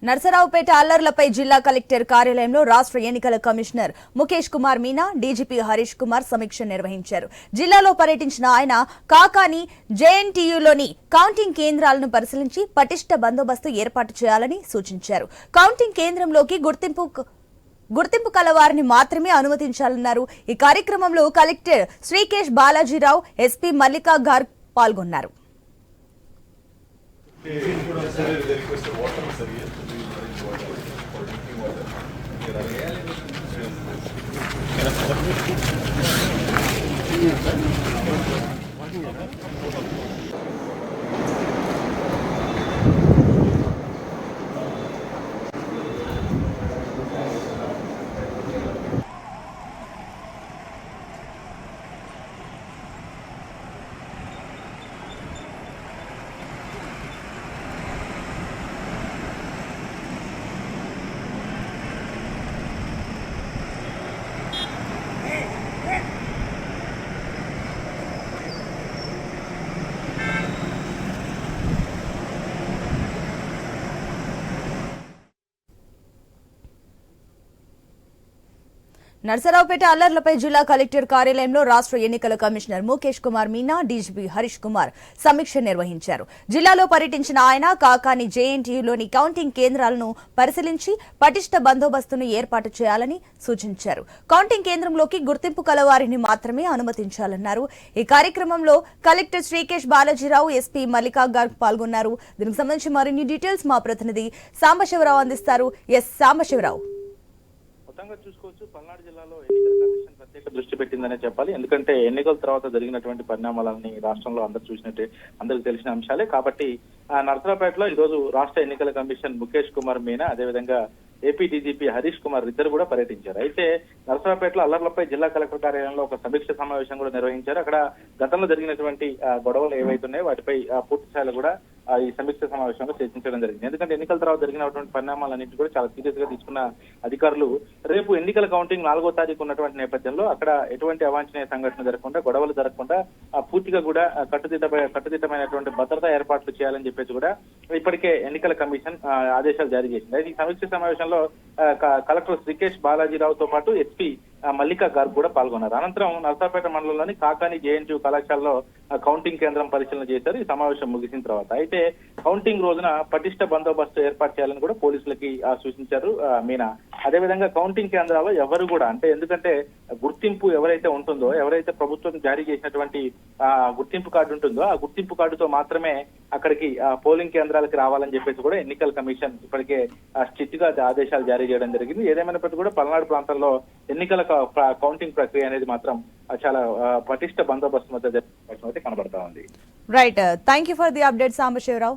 నర్సరావుపేట అల్లర్లపై జిల్లా కలెక్టర్ కార్యాలయంలో రాష్ట్ర ఎన్నికల కమిషనర్ ముఖేష్ కుమార్ మీనా, డీజీపీ హరీష్ కుమార్ సమీక్ష నిర్వహించారు. జిల్లాలో పర్యటించిన ఆయన కాకాని జేఎన్టీయూలోని కౌంటింగ్ కేంద్రాలను పరిశీలించి పటిష్ట బందోబస్తు ఏర్పాటు చేయాలని సూచించారు. కౌంటింగ్ కేంద్రంలోకి గుర్తింపు కలవారిని మాత్రమే అనుమతించాలన్నారు. ఈ కార్యక్రమంలో కలెక్టర్ శ్రీకేష్ బాలాజీరావు, ఎస్పీ మల్లికా గార్గ్ పాల్గొన్నారు. నర్సరావుపేట అల్లర్లపై జిల్లా కలెక్టర్ కార్యాలయంలో రాష్ట్ర ఎన్నికల కమిషనర్ ముఖేష్ కుమార్ మీనా, డీజీపీ హరీష్ కుమార్ సమీక్ష నిర్వహించారు. జిల్లాలో పర్యటించిన ఆయన కాకాని జేఎన్టీయూలోని కౌంటింగ్ కేంద్రాలను పరిశీలించి పటిష్ట బందోబస్తును ఏర్పాటు చేయాలని సూచించారు. కౌంటింగ్ కేంద్రంలోకి గుర్తింపు కలవారిని మాత్రమే అనుమతించాలన్నారు. ఈ కార్యక్రమంలో కలెక్టర్ శ్రీకేష్ బాలాజీరావు, ఎస్పీ మల్లికా గార్గ్ పాల్గొన్నారు. దీనికి సంబంధించి మరిన్ని డీటెయిల్స్ మా ప్రతినిధి సాంబశివరావు అందిస్తారు. సాంబశివరావు. మొత్తంగా చూసుకోవచ్చు, పల్నాడు జిల్లాలో ఎన్నికల కమిషన్ ప్రత్యేక దృష్టి పెట్టిందనే చెప్పాలి. ఎందుకంటే ఎన్నికల తర్వాత జరిగినటువంటి పరిణామాలన్నీ రాష్ట్రంలో అందరూ చూసినట్టే, అందరికి తెలిసిన అంశాలే. కాబట్టి నర్సరావుపేటలో ఈరోజు రాష్ట్ర ఎన్నికల కమిషన్ ముఖేష్ కుమార్ మీనా, అదేవిధంగా ఏపీ డీజీపీ హరీష్ కుమార్ ఇద్దరు కూడా పర్యటించారు. అయితే నర్సరావుపేటలో అల్లర్లపై జిల్లా కలెక్టర్ కార్యాలయంలో ఒక సమీక్ష సమావేశం కూడా నిర్వహించారు. అక్కడ గతంలో జరిగినటువంటి గొడవలు ఏవైతున్నాయో వాటిపై పూర్తి స్థాయిలో కూడా ఈ సమీక్ష సమావేశంలో చర్చించడం జరిగింది. ఎందుకంటే ఎన్నికల తర్వాత జరిగినటువంటి పరిణామాలన్నింటి కూడా చాలా సీరియస్ గా తీసుకున్న అధికారులు రేపు ఎన్నికల కౌంటింగ్ 4వ తారీఖు ఉన్నటువంటి నేపథ్యంలో అక్కడ ఎటువంటి అవాంఛనీయ సంఘటన జరగకుండా, గొడవలు జరగకుండా పూర్తిగా కూడా కట్టుదిట్టమైనటువంటి భద్రతా ఏర్పాట్లు చేయాలని చెప్పేసి కూడా ఇప్పటికే ఎన్నికల కమిషన్ ఆదేశాలు జారీ చేసింది. అయితే ఈ సమీక్ష సమావేశంలో కలెక్టర్ శ్రీకేష్ బాలాజీరావుతో పాటు ఎస్పీ మల్లికా గార్గ్ కూడా పాల్గొన్నారు. అనంతరం నర్సరావుపేట మండలంలోని కాకాని జేఎన్టీయూ కళాశాలలో కౌంటింగ్ కేంద్రం పరిశీలన చేశారు. ఈ సమావేశం ముగిసిన తర్వాత అయితే కౌంటింగ్ రోజున పటిష్ట బందోబస్తు ఏర్పాటు చేయాలని కూడా పోలీసులకి సూచించారు మీనా. అదేవిధంగా కౌంటింగ్ కేంద్రాల్లో ఎవరు కూడా ఎందుకంటే గుర్తింపు ఎవరైతే ఉంటుందో, ఎవరైతే ప్రభుత్వం జారీ చేసినటువంటి గుర్తింపు కార్డు ఉంటుందో ఆ గుర్తింపు కార్డుతో మాత్రమే అక్కడికి పోలింగ్ కేంద్రాలకి రావాలని చెప్పేసి కూడా ఎన్నికల కమిషన్ ఇప్పటికే స్ట్రిక్ట్ గా ఆదేశాలు జారీ చేయడం జరిగింది. ఏదేమైనప్పటికీ కూడా పల్నాడు ప్రాంతంలో ఎన్నికల కౌంటింగ్ ప్రక్రియ అనేది మాత్రం చాలా పటిష్ట బందోబస్తు మధ్య అయితే కనబడతా ఉంది. Right, thank you for the update Sambasivarao.